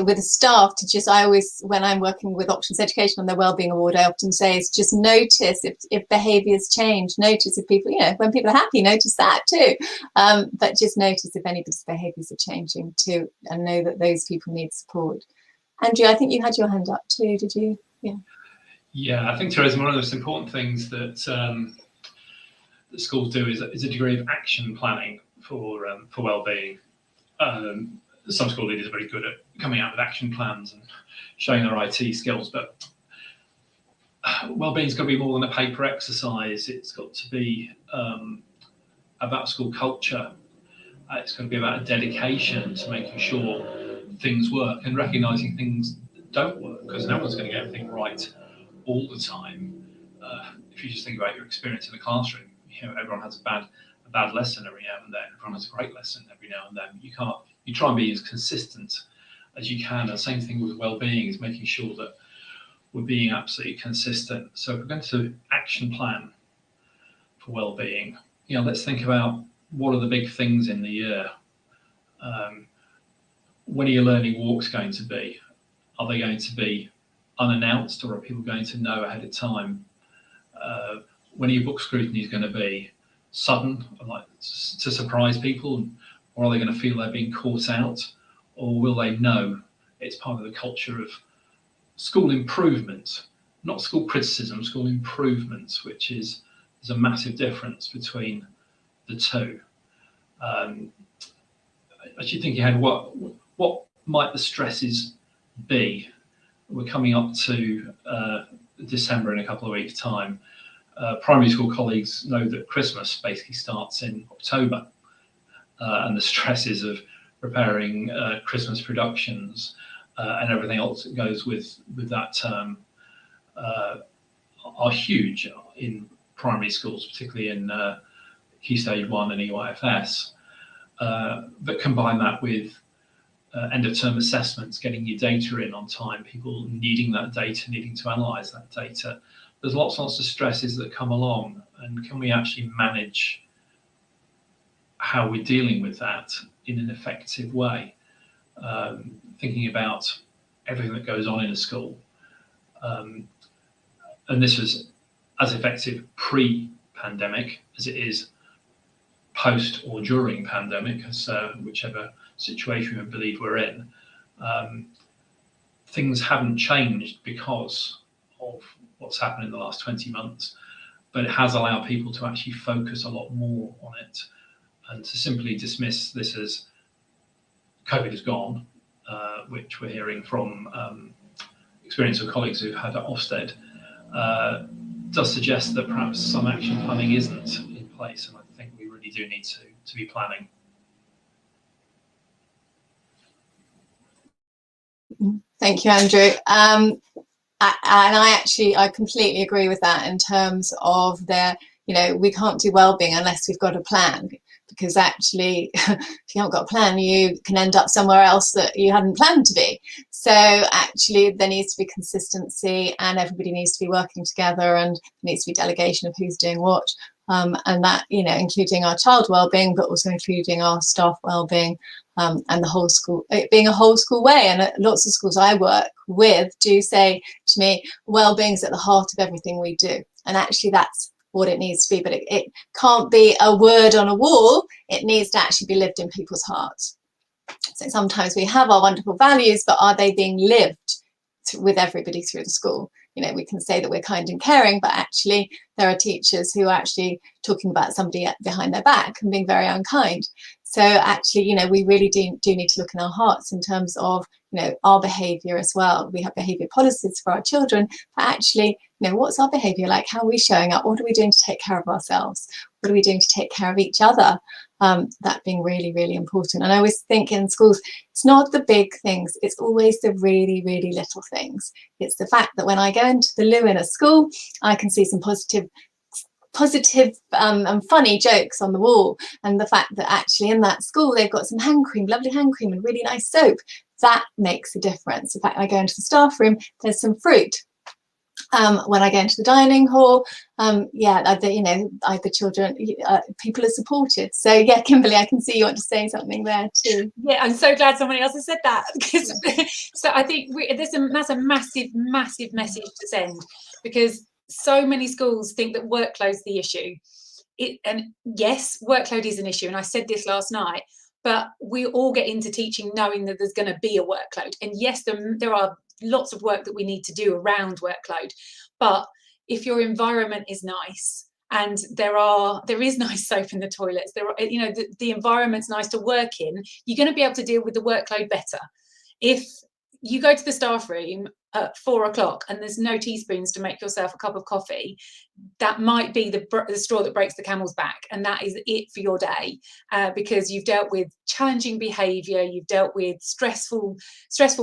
with the staff to just, I always, when I'm working with Options Education on their Wellbeing Award, I often say is just notice if behaviours change, notice if people, you know, when people are happy, notice that too. But just notice if anybody's behaviours are changing too, and know that those people need support. Andrew, I think you had your hand up too, did you? Yeah. Yeah, I think, Thérèse, one of the most important things that schools do is a degree of action planning for wellbeing. Some school leaders are very good at coming out with action plans and showing their IT skills, but wellbeing's got to be more than a paper exercise. It's got to be about school culture. It's got to be about a dedication to making sure things work and recognising things that don't work, because no one's going to get everything right all the time. If you just think about your experience in the classroom, you know, everyone has a bad lesson every now and then. Everyone has a great lesson every now and then. You try and be as consistent as you can. The same thing with well-being, is making sure that we're being absolutely consistent. So if we're going to action plan for well-being, you know, let's think about what are the big things in the year. When are your learning walks going to be? Are they going to be unannounced, or are people going to know ahead of time? When your book scrutiny is going to be sudden, like to surprise people, or are they going to feel they're being caught out, or will they know it's part of the culture of school improvement, not school criticism, school improvement, which is there's a massive difference between the two. Actually thinking ahead, what might the stresses be? We're coming up to December in a couple of weeks' time. Primary school colleagues know that Christmas basically starts in October, and the stresses of preparing Christmas productions and everything else that goes with that term are huge in primary schools, particularly in Key Stage 1 and EYFS. But combine that with end of term assessments, getting your data in on time, people needing that data, needing to analyse that data. There's lots and lots of stresses that come along, and can we actually manage how we're dealing with that in an effective way? Thinking about everything that goes on in a school. And this was as effective pre-pandemic as it is post or during pandemic, as whichever situation we believe we're in. Things haven't changed because of what's happened in the last 20 months, but it has allowed people to actually focus a lot more on it, and to simply dismiss this as COVID is gone, which we're hearing from experience of colleagues who've had at Ofsted, does suggest that perhaps some action planning isn't in place, and I think we really do need to be planning. Thank you, Andrew. I completely agree with that in terms of we can't do wellbeing unless we've got a plan, because actually if you haven't got a plan, you can end up somewhere else that you hadn't planned to be. So actually there needs to be consistency, and everybody needs to be working together, and there needs to be delegation of who's doing what, and that, including our child wellbeing, but also including our staff wellbeing, and the whole school, it being a whole school way. And lots of schools I work with do say to me, wellbeing's at the heart of everything we do, and actually that's what it needs to be. But it can't be a word on a wall, it needs to actually be lived in people's hearts. So sometimes we have our wonderful values, but are they being lived with everybody through the school? We can say that we're kind and caring, but actually there are teachers who are actually talking about somebody behind their back and being very unkind. So actually, we really do need to look in our hearts in terms of, our behaviour as well. We have behaviour policies for our children, but actually, what's our behaviour like? How are we showing up? What are we doing to take care of ourselves? What are we doing to take care of each other? That being really, really important. And I always think in schools, it's not the big things, it's always the really, really little things. It's the fact that when I go into the loo in a school, I can see some positive and funny jokes on the wall, and the fact that actually in that school they've got some hand cream, lovely hand cream, and really nice soap, that makes a difference. In fact, I go into the staff room, there's some fruit. When I go into the dining hall, the children, people are supported. So yeah, Kimberley, I can see you want to say something there too. Yeah, I'm so glad somebody else has said that, because so I think that's a massive message to send, because so many schools think that workload's the issue. And yes, workload is an issue, and I said this last night, but we all get into teaching knowing that there's going to be a workload. And yes, there are lots of work that we need to do around workload, but if your environment is nice, and there is nice soap in the toilets, the environment's nice to work in, you're going to be able to deal with the workload better. If you go to the staff room at 4 o'clock and there's no teaspoons to make yourself a cup of coffee, that might be the straw that breaks the camel's back, and that is it for your day, because you've dealt with challenging behaviour, you've dealt with stressful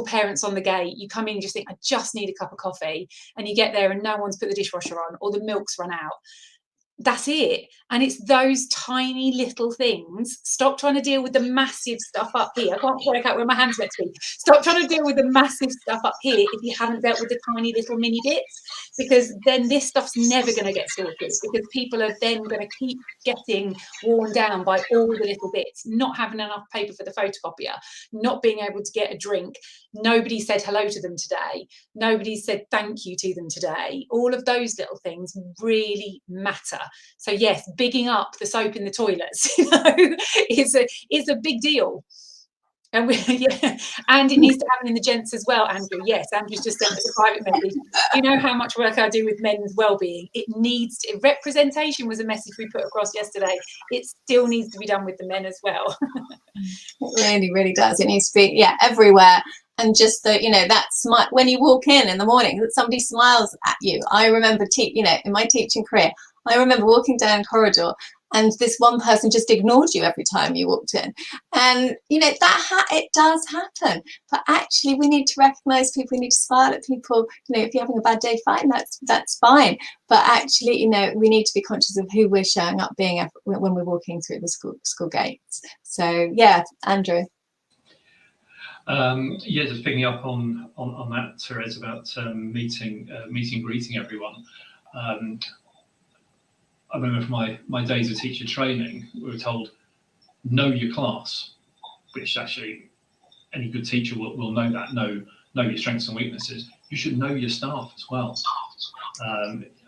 parents on the gate. You come in and just think, I just need a cup of coffee, and you get there and no one's put the dishwasher on, or the milk's run out. that's it. And it's those tiny little things. Stop trying to deal with the massive stuff up here. I can't work out where my hand's meant to be. Stop trying to deal with the massive stuff up here if you haven't dealt with the tiny little mini bits, because then this stuff's never going to get sorted, because people are then going to keep getting worn down by all the little bits, not having enough paper for the photocopier, not being able to get a drink. Nobody said hello to them today. Nobody said thank you to them today. All of those little things really matter. So yes, bigging up the soap in the toilets, is a big deal. And and it needs to happen in the gents as well, Andrew. Yes, Andrew's just sent us a private message. You know how much work I do with men's well-being. It needs to, representation was a message we put across yesterday. It still needs to be done with the men as well. It really, really does. It needs to be, everywhere. And just that smile when you walk in the morning, that somebody smiles at you. I remember, in my teaching career, I remember walking down a corridor and this one person just ignored you every time you walked in. And, it does happen. But actually, we need to recognise people. We need to smile at people. If you're having a bad day, fine, that's fine. But actually, we need to be conscious of who we're showing up being when we're walking through the school gates. So, yeah, Andrew. Just picking up on that, Thérèse, about meeting, greeting everyone. I remember from my days of teacher training, we were told, know your class, which actually any good teacher will know that, know your strengths and weaknesses. You should know your staff as well.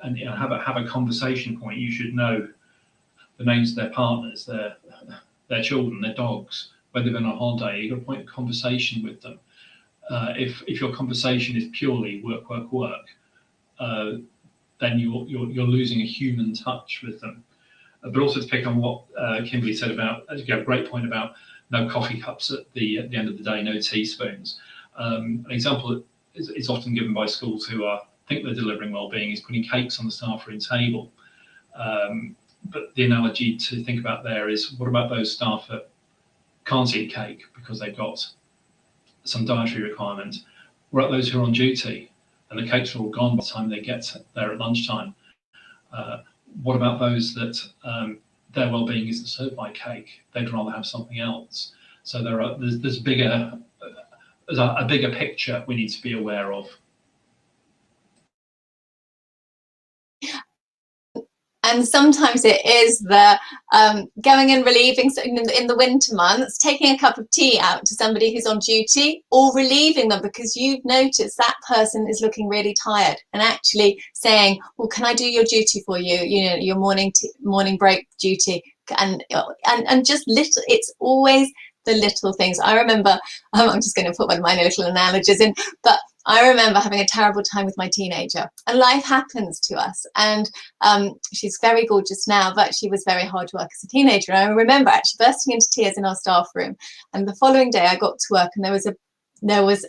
And have a conversation point. You should know the names of their partners, their children, their dogs, whether they've been on holiday. You've got a point of conversation with them. If your conversation is purely work, then you're losing a human touch with them. But also to pick on what Kimberley said about, you have a great point about no coffee cups at the end of the day, no teaspoons. An example is often given by schools who think they're delivering wellbeing is putting cakes on the staff room table. But the analogy to think about there is, what about those staff that can't eat cake because they've got some dietary requirement? What about those who are on duty and the cakes are all gone by the time they get there at lunchtime? What about those that their well-being isn't served by cake? They'd rather have something else. So there's a bigger picture we need to be aware of. And sometimes it is the going and relieving in the winter months, taking a cup of tea out to somebody who's on duty, or relieving them because you've noticed that person is looking really tired, and actually saying, well, can I do your duty for you? Your morning break duty, and just little. It's always the little things. I remember, I'm just going to put one of my little analogies in, but I remember having a terrible time with my teenager, and life happens to us. And she's very gorgeous now, but she was very hard work as a teenager. And I remember actually bursting into tears in our staff room. And the following day I got to work, and there was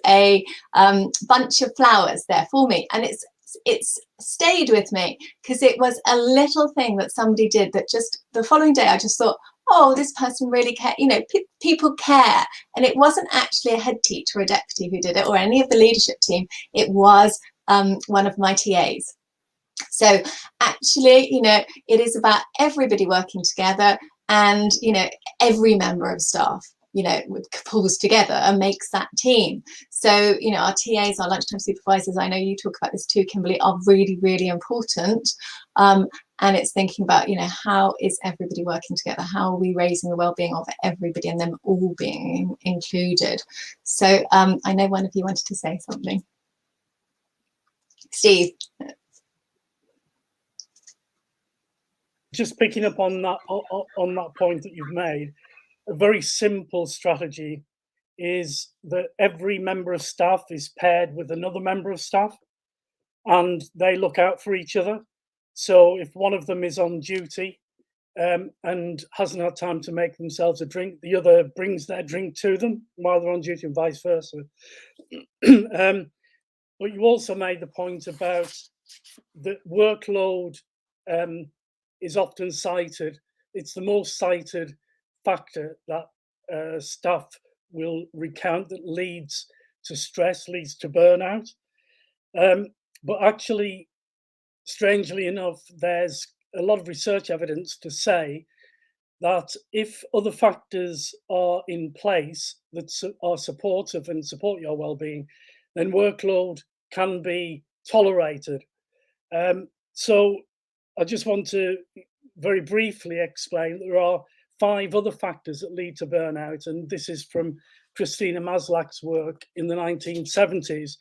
a bunch of flowers there for me. And it's stayed with me because it was a little thing that somebody did that just the following day I just thought, oh, this person really care. People care. And it wasn't actually a head teacher or a deputy who did it, or any of the leadership team. It was one of my TAs. So actually, it is about everybody working together, and every member of staff pulls together and makes that team. So our TAs, our lunchtime supervisors, I know you talk about this too, Kimberley, are really, really important. And it's thinking about, how is everybody working together? How are we raising the well-being of everybody and them all being included? So I know one of you wanted to say something. Steve. Just picking up on that point that you've made, a very simple strategy is that every member of staff is paired with another member of staff, and they look out for each other. So if one of them is on duty and hasn't had time to make themselves a drink, the other brings their drink to them while they're on duty, and vice versa. But you also made the point about the workload is often cited. It's the most cited factor that staff will recount that leads to stress, leads to burnout. But actually, strangely enough, there's a lot of research evidence to say that if other factors are in place that are supportive and support your well-being, then workload can be tolerated. So I just want to very briefly explain that there are 5 other factors that lead to burnout, and this is from Christina Maslach's work in the 1970s.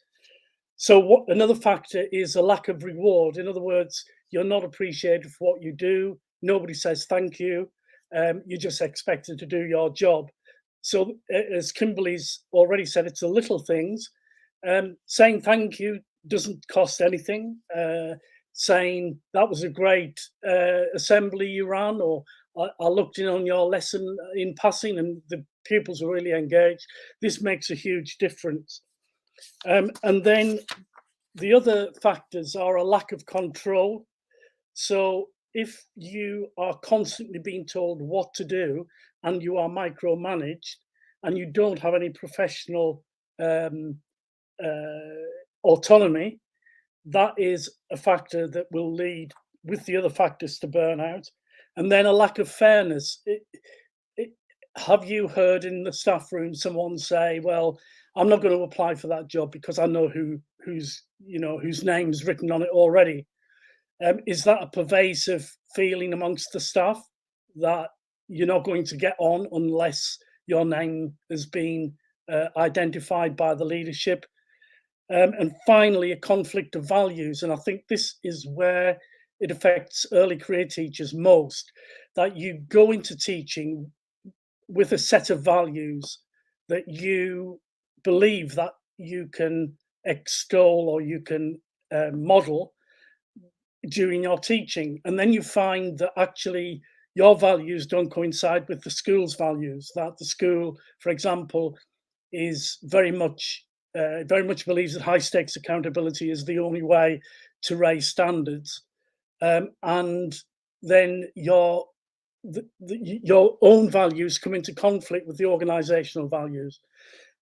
So another factor is a lack of reward. In other words, you're not appreciated for what you do. Nobody says thank you. You're just expected to do your job. So as Kimberley's already said, it's the little things. Saying thank you doesn't cost anything. Saying that was a great assembly you ran, or I looked in on your lesson in passing and the pupils were really engaged. This makes a huge difference. And then the other factors are a lack of control. So if you are constantly being told what to do and you are micromanaged and you don't have any professional autonomy, that is a factor that will lead with the other factors to burnout. And then a lack of fairness. Have you heard in the staff room someone say, well, I'm not going to apply for that job because I know whose name's written on it already? Is that a pervasive feeling amongst the staff that you're not going to get on unless your name has been identified by the leadership? And finally, a conflict of values. And I think this is where it affects early career teachers most, that you go into teaching with a set of values that you believe that you can extol or you can model during your teaching. And then you find that actually your values don't coincide with the school's values, that the school, for example, is very much believes that high stakes accountability is the only way to raise standards. And then your own values come into conflict with the organizational values.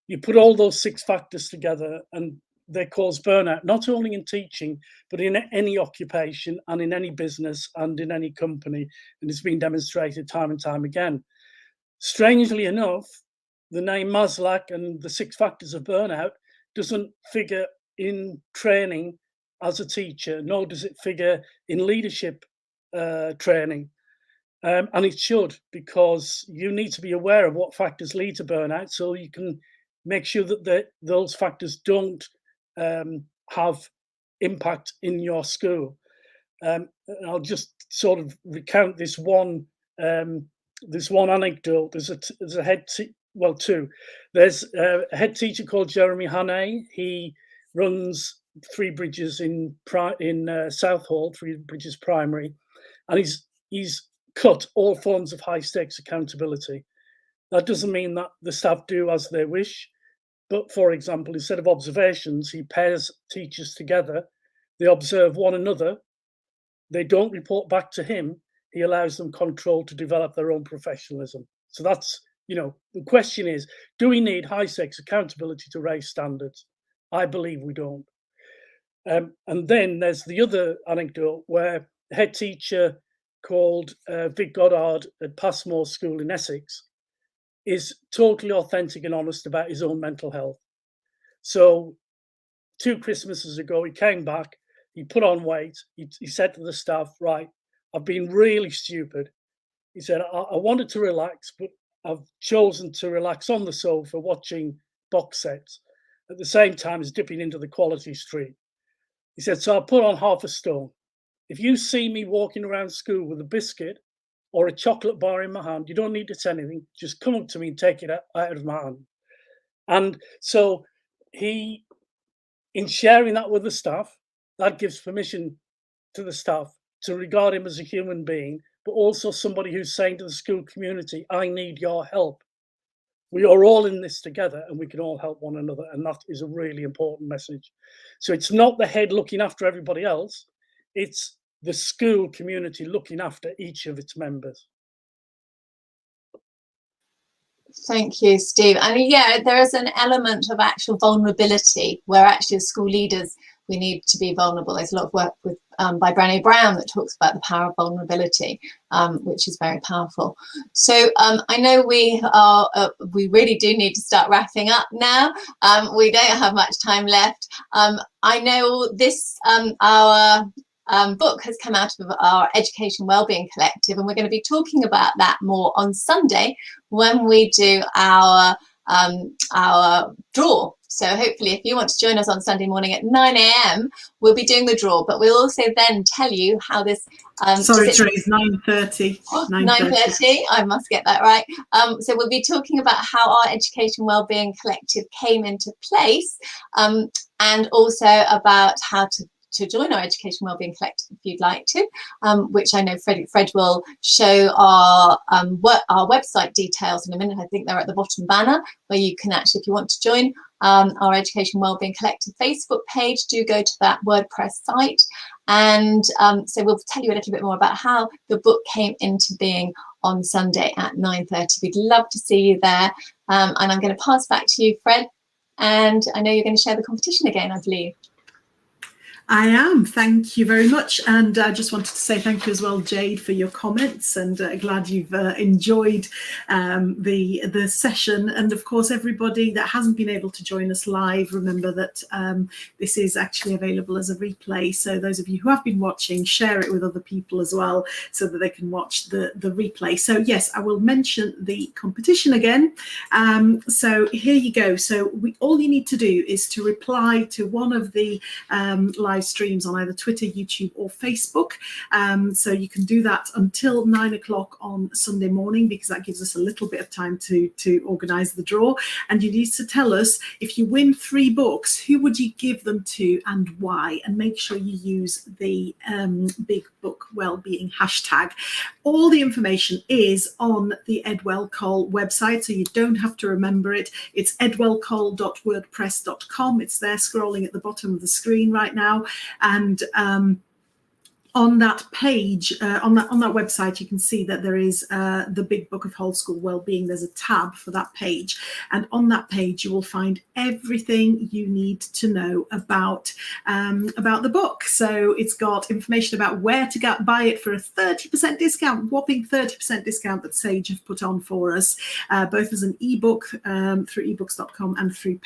You put all those 6 factors together and they cause burnout, not only in teaching, but in any occupation and in any business and in any company. And it's been demonstrated time and time again. Strangely enough, the name Maslach and the 6 factors of burnout doesn't figure in training as a teacher, nor does it figure in leadership training. And it should, because you need to be aware of what factors lead to burnout so you can make sure that those factors don't have impact in your school. I'll just sort of recount this one anecdote. There's a head two. There's a head teacher called Jeremy Hannaghan. He runs Three Bridges in Southall, Three Bridges Primary, and he's cut all forms of high stakes accountability. That doesn't mean that the staff do as they wish, but for example, instead of observations, he pairs teachers together. They observe one another. They don't report back to him. He allows them control to develop their own professionalism. So that's, the question is, do we need high stakes accountability to raise standards? I believe we don't. And then there's the other anecdote where a head teacher called Vic Goddard at Passmore School in Essex is totally authentic and honest about his own mental health. So 2 Christmases ago, he came back, he put on weight, he said to the staff, right, I've been really stupid. He said, I wanted to relax, but I've chosen to relax on the sofa watching box sets at the same time as dipping into the quality stream. He said, so I put on half a stone. If you see me walking around school with a biscuit or a chocolate bar in my hand, you don't need to say anything. Just come up to me and take it out of my hand. And so he, in sharing that with the staff, that gives permission to the staff to regard him as a human being, but also somebody who's saying to the school community, I need your help. We are all in this together and we can all help one another. And that is a really important message. So it's not the head looking after everybody else. It's the school community looking after each of its members. Thank you, Steve. I mean, yeah, there is an element of actual vulnerability where actually school leaders we need to be vulnerable. There's a lot of work with by Brené Brown that talks about the power of vulnerability, which is very powerful. So I know we really do need to start wrapping up now. We don't have much time left. I know this our book has come out of our Education Wellbeing Collective, and we're going to be talking about that more on Sunday when we do our draw. So hopefully if you want to join us on Sunday morning at 9 a.m, we'll be doing the draw, but we'll also then tell you how this sorry, Therese, 9:30. 9:30, I must get that right. So we'll be talking about how our Education Wellbeing Collective came into place, and also about how to join our Education Wellbeing Collective if you'd like to, which I know Fred will show our website details in a minute. I think they're at the bottom banner where you can actually, if you want to join our Education Wellbeing Collective Facebook page, do go to that WordPress site. And so we'll tell you a little bit more about how the book came into being on Sunday at 9:30. We'd love to see you there. And I'm going to pass back to you, Fred. And I know you're going to share the competition again, I believe. I am. Thank you very much. And I just wanted to say thank you as well, Jade, for your comments, and glad you've enjoyed the session. And of course, everybody that hasn't been able to join us live, remember that this is actually available as a replay. So those of you who have been watching, share it with other people as well so that they can watch the replay. So yes, I will mention the competition again. So here you go. So all you need to do is to reply to one of the live streams on either Twitter, YouTube or Facebook. So you can do that until 9 o'clock on Sunday morning, because that gives us a little bit of time to organise the draw. And you need to tell us, if you win 3 books, who would you give them to and why? And make sure you use the Big Book Wellbeing hashtag. All the information is on the Edwellcol website, so you don't have to remember it. It's edwellcol.wordpress.com. It's there scrolling at the bottom of the screen right now. And on that page, on that website, you can see that there is the Big Book of Whole School Wellbeing. There's a tab for that page, and on that page you will find everything you need to know about the book. So it's got information about where to buy it for a 30% discount, whopping 30% discount that Sage have put on for us, both as an ebook through ebooks.com and through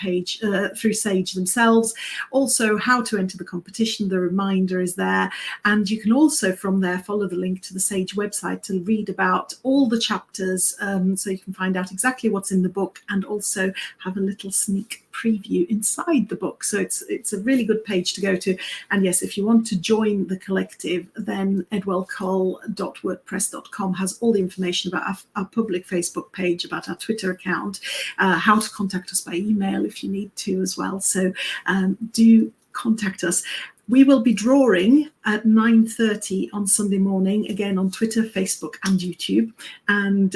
Sage themselves. Also, how to enter the competition. The reminder is there, and you can also from there follow the link to the Sage website to read about all the chapters, so you can find out exactly what's in the book and also have a little sneak preview inside the book. So it's a really good page to go to. And yes, if you want to join the collective, then edwellcol.wordpress.com has all the information about our public Facebook page, about our Twitter account, how to contact us by email if you need to as well. So do contact us. We will be drawing at 9:30 on Sunday morning, again on Twitter, Facebook and YouTube, and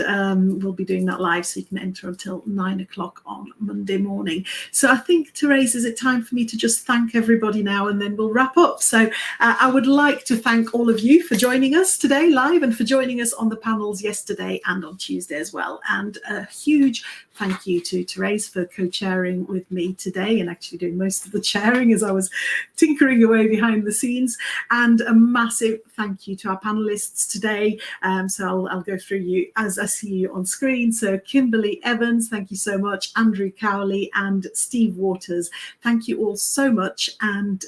we'll be doing that live, so you can enter until 9 o'clock on Monday morning. So I think, Thérèse, is it time for me to just thank everybody now, and then we'll wrap up? So I would like to thank all of you for joining us today live, and for joining us on the panels yesterday and on Tuesday as well. And a huge thank you to Thérèse for co-chairing with me today, and actually doing most of the chairing as I was tinkering away behind the scenes. And a massive thank you to our panelists today. So I'll go through you as I see you on screen. So Kimberley Evans, thank you so much. Andrew Cowley and Steve Waters, thank you all so much. And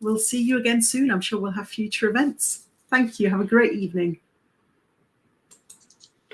we'll see you again soon. I'm sure we'll have future events. Thank you. Have a great evening.